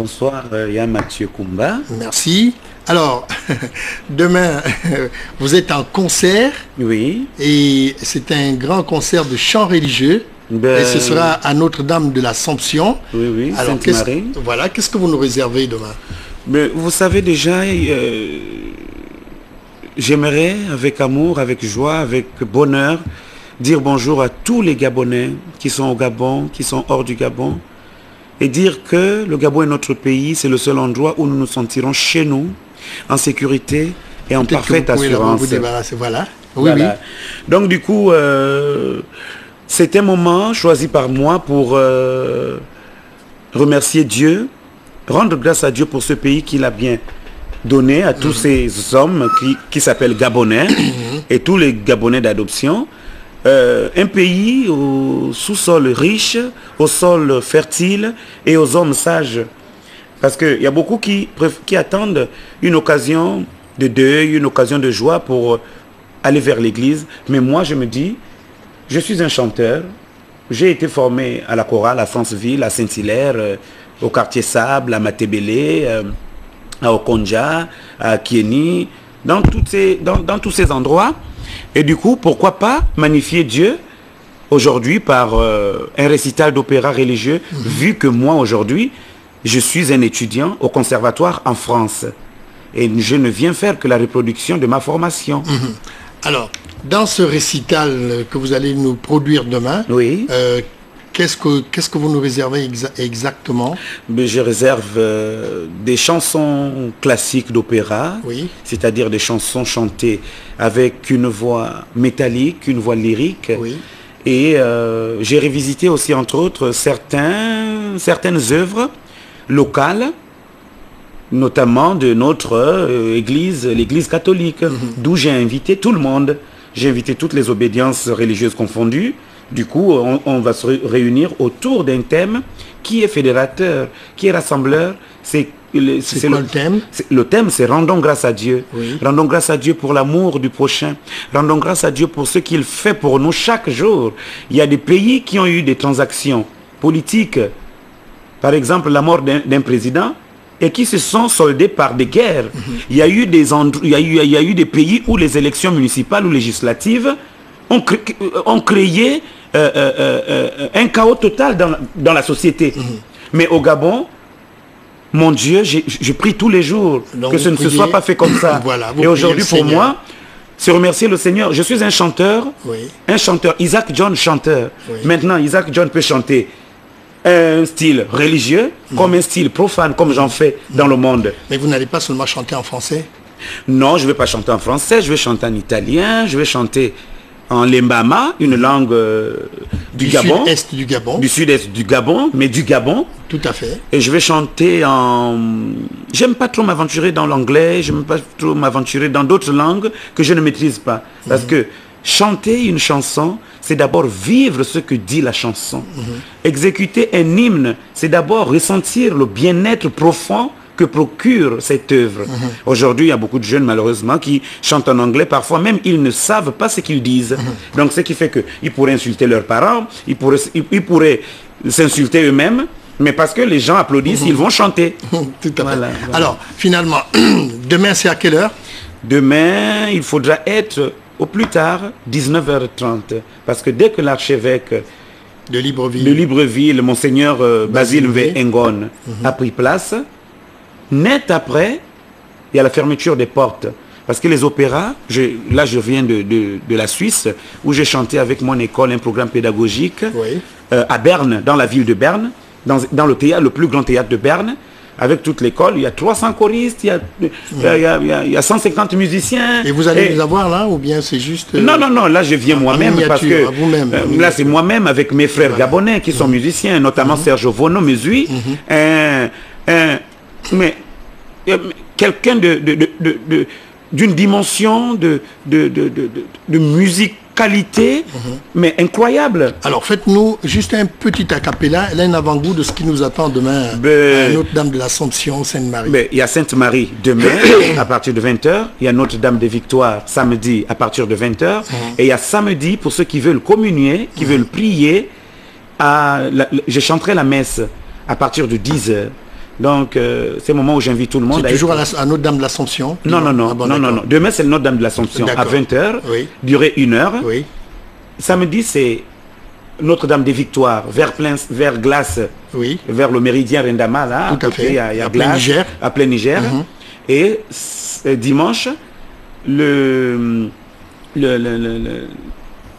bonsoir, Yann Mathieu Kumba. Merci. Alors, demain, vous êtes en concert. Oui. Et c'est un grand concert de chants religieux. Et ce sera à Notre-Dame de l'Assomption. Oui, oui, alors, Sainte-Marie. Voilà, qu'est-ce que vous nous réservez demain? Mais vous savez déjà, j'aimerais avec amour, avec joie, avec bonheur, dire bonjour à tous les Gabonais qui sont au Gabon, qui sont hors du Gabon, et dire que le Gabon est notre pays, c'est le seul endroit où nous nous sentirons chez nous, en sécurité et en parfaite assurance. Vous débarrasser, voilà. Oui, voilà. Oui. Donc du coup, c'est un moment choisi par moi pour remercier Dieu, rendre grâce à Dieu pour ce pays qu'il a bien donné à tous ces hommes qui s'appellent Gabonais et tous les Gabonais d'adoption. Un pays au sous-sol riche, au sol fertile et aux hommes sages. Parce qu'il y a beaucoup qui attendent une occasion de deuil, une occasion de joie pour aller vers l'église. Mais moi, je me dis, je suis un chanteur. J'ai été formé à la chorale, à Franceville, à Saint-Hilaire, au quartier Sable, à Matebele, à Okonja, à Kieni, dans tous ces endroits. Et du coup, pourquoi pas magnifier Dieu aujourd'hui par un récital d'opéra religieux, vu que moi aujourd'hui, je suis un étudiant au conservatoire en France. Et je ne viens faire que la reproduction de ma formation. Alors, dans ce récital que vous allez nous produire demain, oui. Qu'est-ce que vous nous réservez exactement? Mais je réserve des chansons classiques d'opéra, oui. C'est-à-dire des chansons chantées avec une voix métallique, une voix lyrique. Oui. Et j'ai revisité aussi, entre autres, certaines œuvres locales, notamment de notre église, l'église catholique, d'où j'ai invité tout le monde. J'ai invité toutes les obédiences religieuses confondues. Du coup, on va se réunir autour d'un thème qui est fédérateur, qui est rassembleur. C'est quoi le thème? Le thème, c'est rendons grâce à Dieu. Oui. Rendons grâce à Dieu pour l'amour du prochain. Rendons grâce à Dieu pour ce qu'il fait pour nous chaque jour. Il y a des pays qui ont eu des transactions politiques, par exemple la mort d'un président, et qui se sont soldés par des guerres. Il y a eu des pays où les élections municipales ou législatives ont créé un chaos total dans la société. Mais au Gabon, mon Dieu, je prie tous les jours que ce ne se soit pas fait comme ça. Voilà, et aujourd'hui, pour moi, c'est remercier le Seigneur. Je suis un chanteur, Isaac John chanteur. Oui. Maintenant, Isaac John peut chanter un style religieux comme un style profane, comme j'en fais dans le monde. Mais vous n'allez pas seulement chanter en français? Non, je ne vais pas chanter en français, je vais chanter en italien, je vais chanter en lembama, une langue du Gabon. Sud-est du Gabon. Du sud-est du Gabon, mais du Gabon. Tout à fait. Et je vais chanter en... J'aime pas trop m'aventurer dans l'anglais, je n'aime pas trop m'aventurer dans d'autres langues que je ne maîtrise pas. Parce que chanter une chanson, c'est d'abord vivre ce que dit la chanson. Exécuter un hymne, c'est d'abord ressentir le bien-être profond que procure cette œuvre. Aujourd'hui, il y a beaucoup de jeunes, malheureusement, qui chantent en anglais. Parfois même, ils ne savent pas ce qu'ils disent. Donc, ce qui fait qu'ils pourraient insulter leurs parents, ils pourraient s'insulter eux-mêmes, mais parce que les gens applaudissent, ils vont chanter. Tout à fait. Voilà. Alors, finalement, demain, c'est à quelle heure? Demain, il faudra être, au plus tard, 19h30. Parce que dès que l'archevêque de Libreville, Monseigneur Basile Ngon, a pris place, net après, il y a la fermeture des portes. Parce que les opéras, là je viens de la Suisse, où j'ai chanté avec mon école un programme pédagogique à Berne, dans la ville de Berne, dans le théâtre, le plus grand théâtre de Berne. Avec toute l'école, il y a 300 choristes, il y a 150 musiciens. Et vous allez les avoir là, ou bien c'est juste... Non, là je viens moi-même, parce que là c'est moi-même avec mes frères gabonais qui sont musiciens, notamment Serge Vono Mesui, mais quelqu'un d'une dimension de musicalité, mais incroyable. Alors faites-nous juste un petit acapella, un avant-goût de ce qui nous attend demain à Notre-Dame de l'Assomption, Sainte-Marie. Il y a Sainte-Marie demain à partir de 20h, il y a Notre-Dame des Victoires samedi à partir de 20h, et il y a samedi pour ceux qui veulent communier, qui veulent prier, je chanterai la messe à partir de 10h. Donc, c'est le moment où j'invite tout le monde. C'est toujours à Notre-Dame de l'Assomption? Non. Demain, c'est Notre-Dame de l'Assomption à 20h, durée 1 heure. Oui. Samedi, c'est Notre-Dame des Victoires, vers Glace, vers le méridien Rendama, là. Tout à fait. Il y a Glace, à plein Niger. Et dimanche, le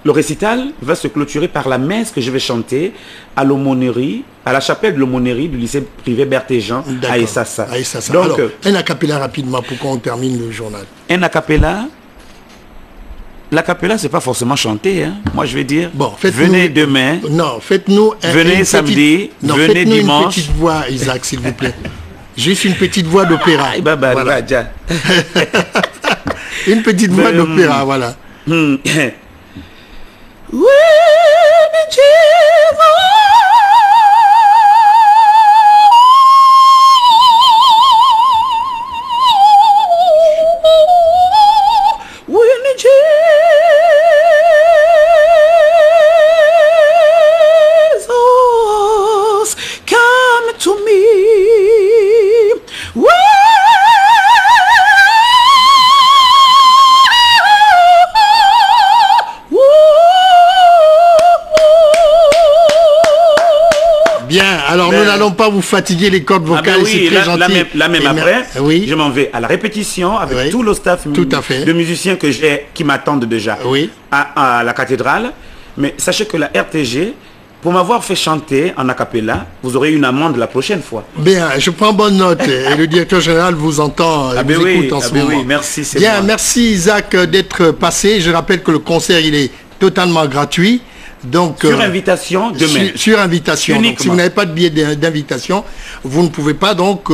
récital va se clôturer par la messe que je vais chanter à l'aumônerie, à la chapelle de l'aumônerie du lycée privé Berthéjean à Essassa. Donc, alors, un acapella rapidement pour qu'on termine le journal. Un acapella, l'acapella c'est pas forcément chanter, hein. Moi je vais dire, bon, venez demain, venez samedi, venez dimanche. Une petite voix, Isaac, s'il vous plaît. Juste une petite voix d'opéra. Voilà. Une petite voix d'opéra, voilà. Alors, nous n'allons pas vous fatiguer les cordes vocales, c'est très gentil. Là même après, je m'en vais à la répétition avec tout le staff de musiciens qui m'attendent déjà à la cathédrale. Mais sachez que la RTG, pour m'avoir fait chanter en acapella, vous aurez une amende la prochaine fois. Bien, je prends bonne note et le directeur général vous entend, vous écoute en ce moment. Merci. Bien, merci Isaac d'être passé. Je rappelle que le concert, il est totalement gratuit. Donc, sur invitation demain. Sur invitation. Donc, si vous n'avez pas de billet d'invitation, vous ne pouvez pas donc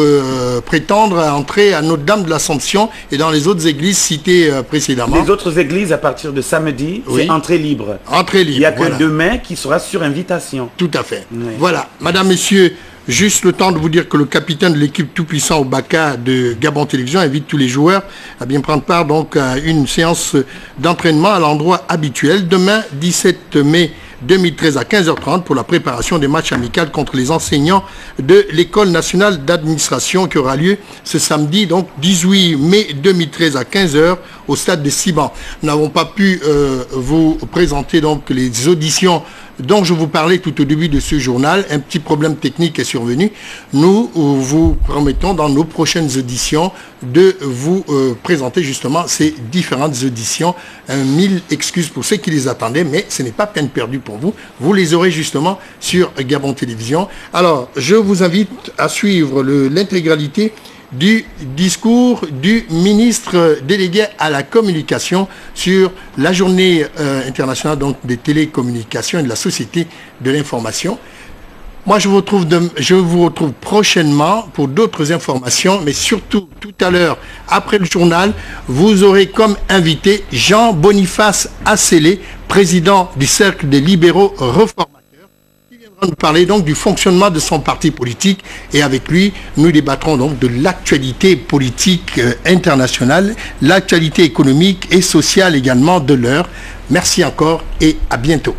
prétendre à entrer à Notre-Dame de l'Assomption et dans les autres églises citées précédemment. Les autres églises, à partir de samedi, c'est entrée libre. Entrée libre. Il n'y a que demain qui sera sur invitation. Tout à fait. Voilà. Madame, messieurs, juste le temps de vous dire que le capitaine de l'équipe tout-puissant au BACA de Gabon Télévision invite tous les joueurs à bien prendre part donc à une séance d'entraînement à l'endroit habituel demain 17 mai 2013 à 15h30 pour la préparation des matchs amicaux contre les enseignants de l'École nationale d'administration qui aura lieu ce samedi, donc 18 mai 2013 à 15h au stade de Siban. Nous n'avons pas pu vous présenter donc les auditions dont je vous parlais tout au début de ce journal. Un petit problème technique est survenu. Nous vous promettons dans nos prochaines auditions de vous présenter justement ces différentes auditions. 1000 excuses pour ceux qui les attendaient, mais ce n'est pas peine perdue pour vous. Vous les aurez justement sur Gabon Télévision. Alors, je vous invite à suivre l'intégralité du discours du ministre délégué à la communication sur la journée internationale donc, des télécommunications et de la société de l'information. Moi, je vous retrouve prochainement pour d'autres informations, mais surtout tout à l'heure, après le journal, vous aurez comme invité Jean-Boniface Assélé, président du Cercle des libéraux réformateurs, qui viendra nous parler donc du fonctionnement de son parti politique. Et avec lui, nous débattrons donc de l'actualité politique internationale, l'actualité économique et sociale également de l'heure. Merci encore et à bientôt.